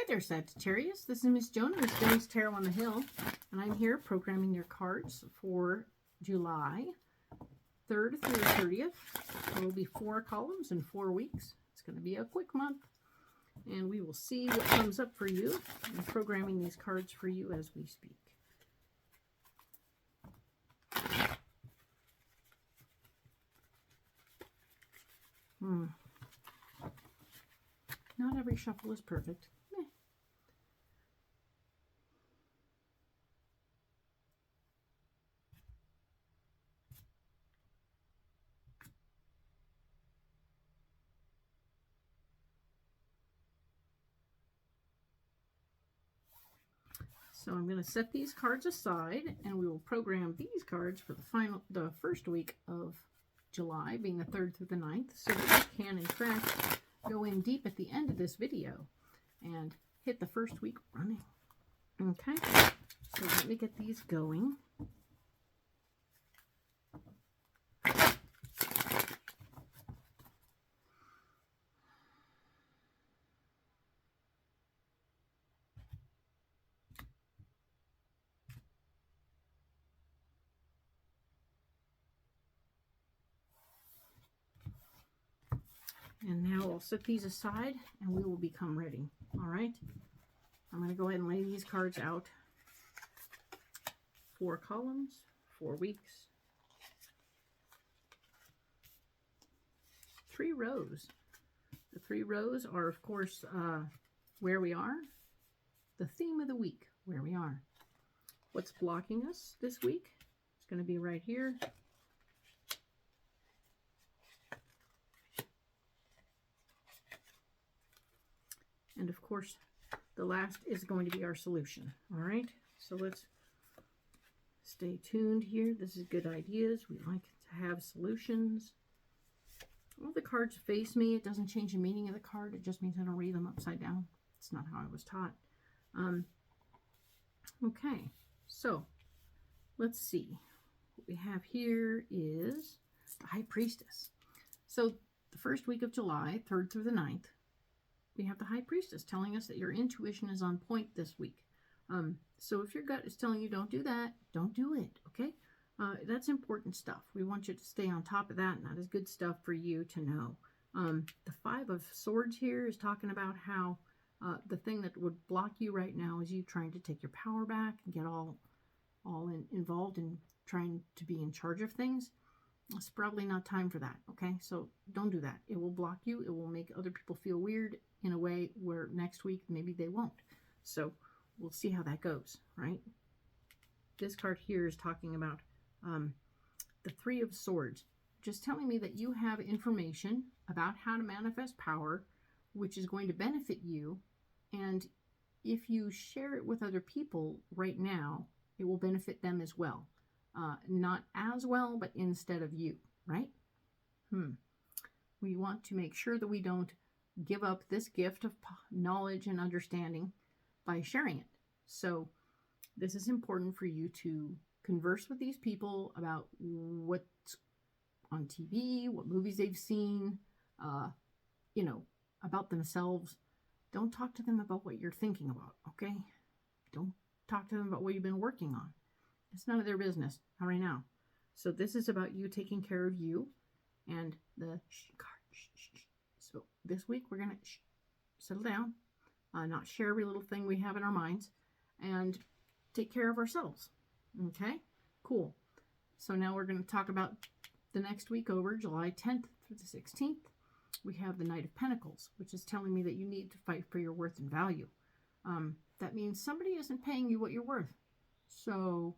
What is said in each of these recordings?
there, Sagittarius. This is Miss Joan of Miss Joan's Tarot on the Hill, and I'm here programming your cards for July 3rd through the 30th. There will be 4 columns in 4 weeks. It's going to be a quick month, and we will see what comes up for you. I'm programming these cards for you as we speak. Not every shuffle is perfect. So I'm going to set these cards aside, and we will program these cards for the first week of July, being the 3rd through the 9th, so that we can, in fact, go in deep at the end of this video and hit the first week running. Okay, so let me get these going. And now I'll set these aside and we will become ready. All right. I'm going to go ahead and lay these cards out. 4 columns, 4 weeks. 3 rows. The 3 rows are, of course, where we are. The theme of the week, where we are. What's blocking us this week? It's going to be right here. And of course, the last is going to be our solution. All right, so let's stay tuned here. This is good ideas. We like to have solutions. All the cards face me. It doesn't change the meaning of the card. It just means I don't read them upside down. It's not how I was taught. Okay, so let's see. What we have here is the High Priestess. So the first week of July, 3rd through the 9th, we have the High Priestess telling us that your intuition is on point this week. So if your gut is telling you don't do that, don't do it, okay? That's important stuff. We want you to stay on top of that, and that is good stuff for you to know. The 5 of Swords here is talking about how the thing that would block you right now is you trying to take your power back and get all involved in trying to be in charge of things. It's probably not time for that, okay? So don't do that. It will block you. It will make other people feel weird in a way where next week maybe they won't. So we'll see how that goes, right? This card here is talking about the 3 of Swords, just telling me that you have information about how to manifest power, which is going to benefit you. And if you share it with other people right now, it will benefit them as well. Not as well, but instead of you, right? We want to make sure that we don't give up this gift of knowledge and understanding by sharing it. So this is important for you to converse with these people about what's on TV, what movies they've seen, you know, about themselves. Don't talk to them about what you're thinking about, okay? Don't talk to them about what you've been working on. It's none of their business, not right now. So this is about you taking care of you and the card. So this week we're going to settle down, not share every little thing we have in our minds, and take care of ourselves. Okay? Cool. So now we're going to talk about the next week over, July 10th through the 16th. We have the Knight of Pentacles, which is telling me that you need to fight for your worth and value. That means somebody isn't paying you what you're worth. So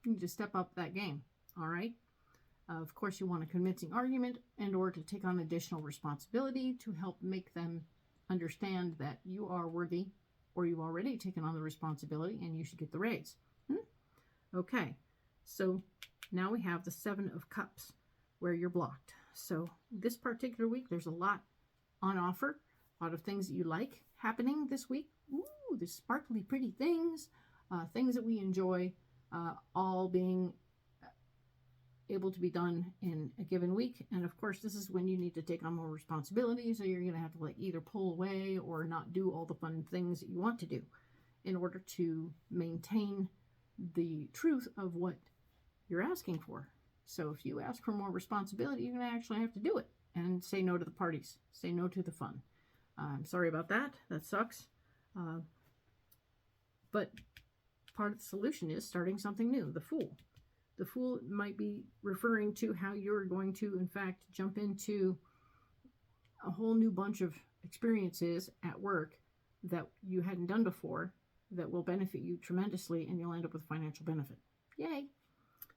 you need to step up that game, all right? Of course, you want a convincing argument and or to take on additional responsibility to help make them understand that you are worthy, or you've already taken on the responsibility and you should get the raise. Okay, so now we have the 7 of Cups where you're blocked. So this particular week, there's a lot on offer, a lot of things that you like happening this week. Ooh, the sparkly, pretty things, things that we enjoy, all being able to be done in a given week. And of course, this is when you need to take on more responsibility. So you're going to have to like either pull away or not do all the fun things that you want to do in order to maintain the truth of what you're asking for. So if you ask for more responsibility, you're going to actually have to do it and say no to the parties, say no to the fun. I'm sorry about that. That sucks. But part of the solution is starting something new. The Fool. The Fool might be referring to how you're going to, in fact, jump into a whole new bunch of experiences at work that you hadn't done before that will benefit you tremendously, and you'll end up with financial benefit. Yay!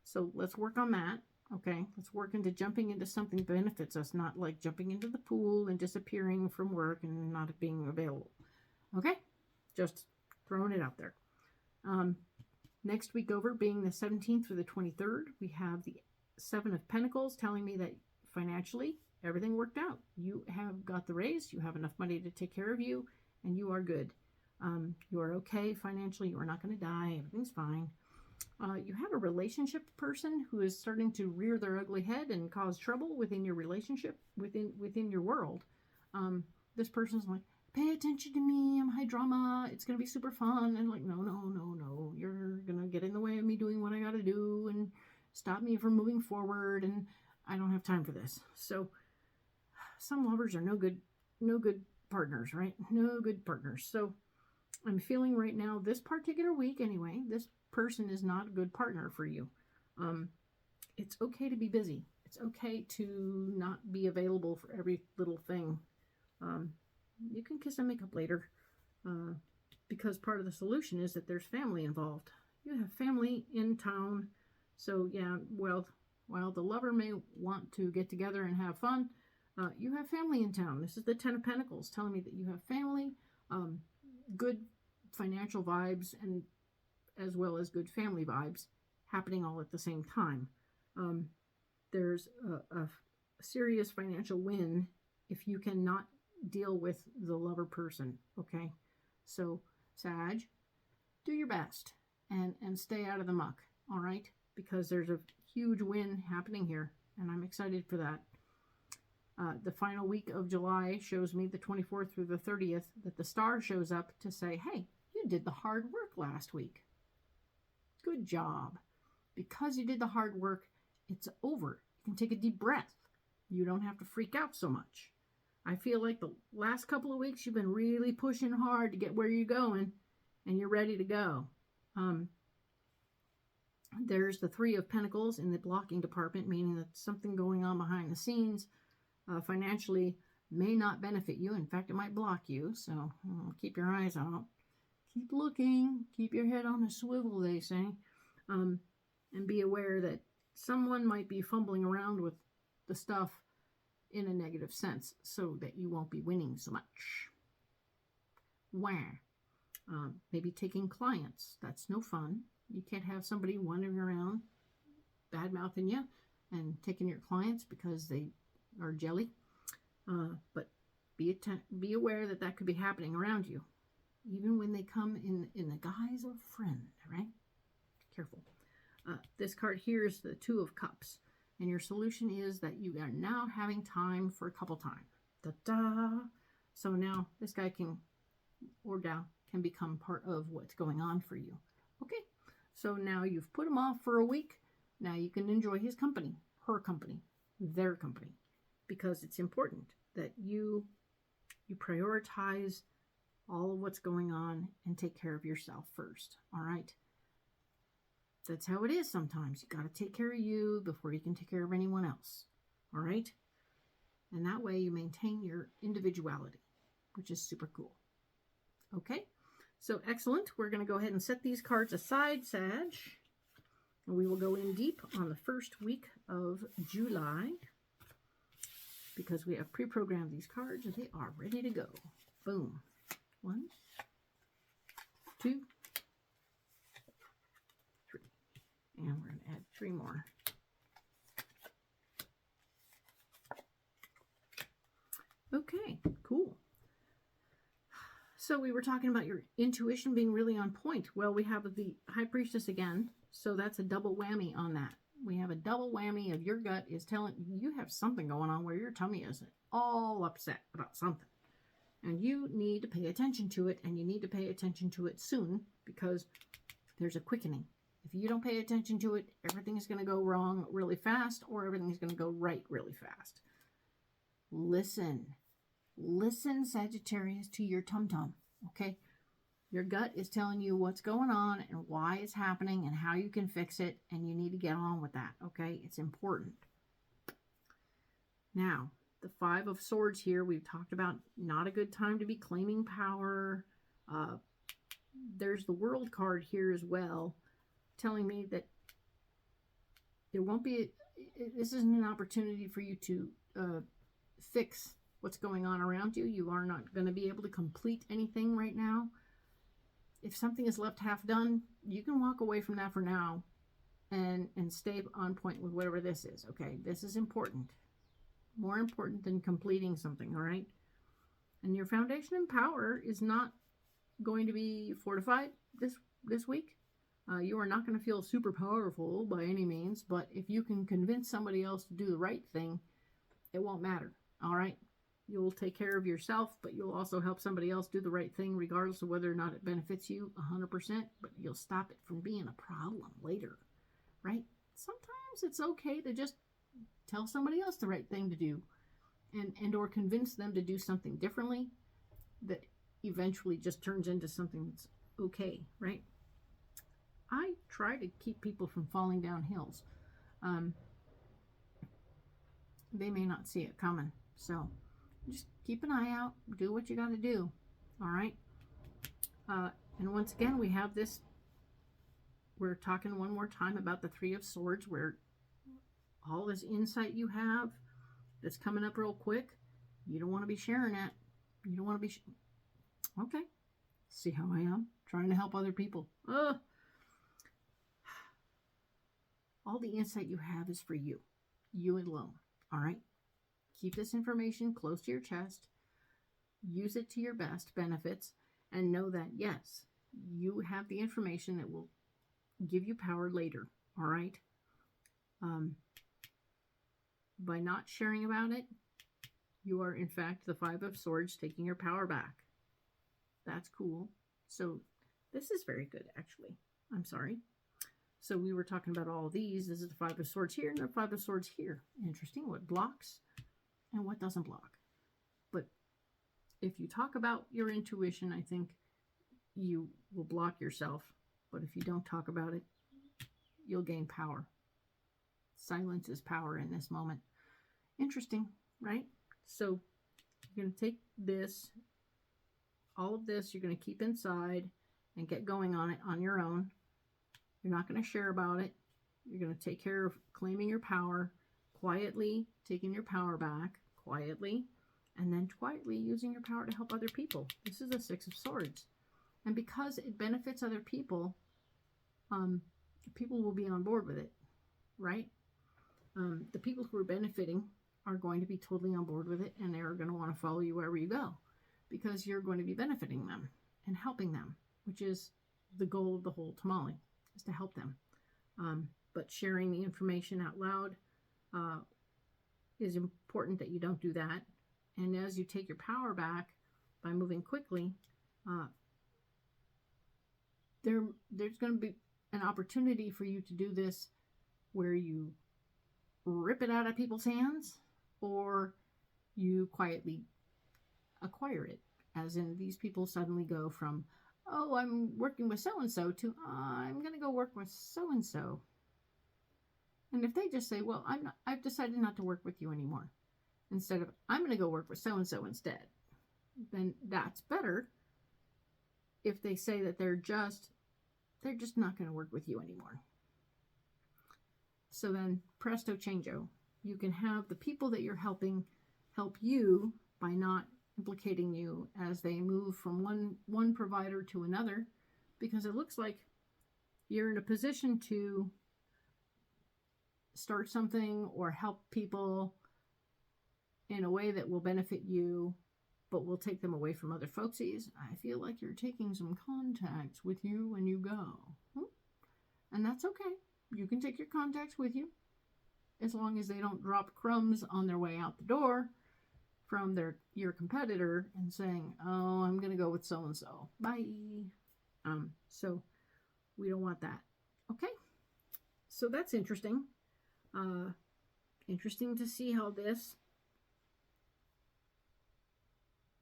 So let's work on that. Okay, let's work into jumping into something that benefits us, not like jumping into the pool and disappearing from work and not being available. Okay, just throwing it out there. Next week over, being the 17th through the 23rd, we have the 7 of Pentacles telling me that financially, everything worked out. You have got the raise, you have enough money to take care of you, and you are good. You are okay financially, you are not going to die, everything's fine. You have a relationship person who is starting to rear their ugly head and cause trouble within your relationship, within your world. This person's like, pay attention to me, I'm high drama, it's going to be super fun. And like, no, you're going to get in the way of me doing what I got to do and stop me from moving forward, and I don't have time for this. So some lovers are no good partners, right? No good partners. So I'm feeling right now, this particular week anyway, this person is not a good partner for you. It's okay to be busy. It's okay to not be available for every little thing. You can kiss and make up later, because part of the solution is that there's family involved. You have family in town. So yeah, well, while the lover may want to get together and have fun, you have family in town. This is the 10 of Pentacles telling me that you have family, good financial vibes, and as well as good family vibes happening all at the same time. There's a serious financial win if you cannot deal with the lover person, okay? So, Sag, do your best and stay out of the muck, all right? Because there's a huge win happening here, and I'm excited for that. The final week of July shows me, the 24th through the 30th, that the star shows up to say, hey, you did the hard work last week. Good job. Because you did the hard work, it's over. You can take a deep breath. You don't have to freak out so much. I feel like the last couple of weeks you've been really pushing hard to get where you're going, and you're ready to go. There's the 3 of Pentacles in the blocking department, meaning that something going on behind the scenes financially may not benefit you. In fact, it might block you, so keep your eyes out. Keep looking. Keep your head on a swivel, they say. And be aware that someone might be fumbling around with the stuff in a negative sense, so that you won't be winning so much. Where? Maybe taking clients. That's no fun. You can't have somebody wandering around bad-mouthing you and taking your clients because they are jelly. But be aware that that could be happening around you, even when they come in the guise of a friend, right? Careful. This card here is the 2 of Cups. And your solution is that you are now having time for a couple time. Da-da! So now this guy or gal can become part of what's going on for you. Okay, so now you've put him off for a week. Now you can enjoy his company, her company, their company. Because it's important that you prioritize all of what's going on and take care of yourself first. All right? That's how it is sometimes. You got to take care of you before you can take care of anyone else. All right? And that way you maintain your individuality, which is super cool. Okay? So excellent. We're going to go ahead and set these cards aside, Sag. And we will go in deep on the first week of July, because we have pre-programmed these cards and they are ready to go. Boom. 1, 2, 3. And we're going to add 3 more. Okay, cool. So we were talking about your intuition being really on point. Well, we have the High Priestess again, so that's a double whammy on that. We have a double whammy of your gut is telling you have something going on where your tummy is all upset about something. And you need to pay attention to it, and you need to pay attention to it soon because there's a quickening. If you don't pay attention to it, everything is going to go wrong really fast, or everything is going to go right really fast. Listen. Listen, Sagittarius, to your tum-tum, okay? Your gut is telling you what's going on and why it's happening and how you can fix it, and you need to get on with that, okay? It's important. Now, the Five of Swords here, we've talked about not a good time to be claiming power. There's the World card here as well, telling me that there won't be, this isn't an opportunity for you to fix what's going on around you. You are not going to be able to complete anything right now. If something is left half done, you can walk away from that for now and stay on point with whatever this is, okay? This is important. More important than completing something, all right? And your foundation and power is not going to be fortified this week. You are not going to feel super powerful by any means, but if you can convince somebody else to do the right thing, it won't matter, all right? You'll take care of yourself, but you'll also help somebody else do the right thing, regardless of whether or not it benefits you 100%, but you'll stop it from being a problem later, right? Sometimes it's okay to just tell somebody else the right thing to do and or convince them to do something differently that eventually just turns into something that's okay, right? I try to keep people from falling down hills. They may not see it coming, so just keep an eye out. Do what you got to do, all right? And once again, we have this. We're talking one more time about the Three of Swords, where all this insight you have that's coming up real quick, you don't want to be sharing that. You don't want to be... Okay. See how I am? Trying to help other people. All the insight you have is for you. You alone. All right? Keep this information close to your chest. Use it to your best benefits. And know that, yes, you have the information that will give you power later. All right? By not sharing about it, you are, in fact, the Five of Swords taking your power back. That's cool. So this is very good, actually. I'm sorry. So we were talking about all of these. This is the Five of Swords here and the Five of Swords here. Interesting. What blocks and what doesn't block. But if you talk about your intuition, I think you will block yourself. But if you don't talk about it, you'll gain power. Silence is power in this moment. Interesting, right? So you're going to take this, all of this, you're going to keep inside and get going on it on your own. You're not going to share about it. You're going to take care of claiming your power, quietly taking your power back, quietly, and then quietly using your power to help other people. This is the Six of Swords. And because it benefits other people, people will be on board with it, right? The people who are benefiting are going to be totally on board with it, and they're going to want to follow you wherever you go because you're going to be benefiting them and helping them, which is the goal of the whole tamale, is to help them. But sharing the information out loud is important that you don't do that. And as you take your power back by moving quickly, there's going to be an opportunity for you to do this where you rip it out of people's hands or you quietly acquire it. As in, these people suddenly go from, oh, I'm working with so-and-so to, I'm going to go work with so-and-so. And if they just say, well, I've decided not to work with you anymore, instead of, I'm going to go work with so-and-so instead, then that's better. If they say that they're just not going to work with you anymore. So then, presto changeo. You can have the people that you're helping help you by not implicating you as they move from one provider to another, because it looks like you're in a position to start something or help people in a way that will benefit you, but will take them away from other folksies. I feel like you're taking some contacts with you when you go. And that's okay. you can take your contacts with you as long as they don't drop crumbs on their way out the door from your competitor and saying, oh, I'm going to go with so-and-so. Bye. So we don't want that. Okay. So that's interesting. Interesting to see how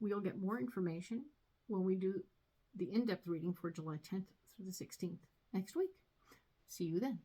we'll get more information when we do the in-depth reading for July 10th through the 16th next week. See you then.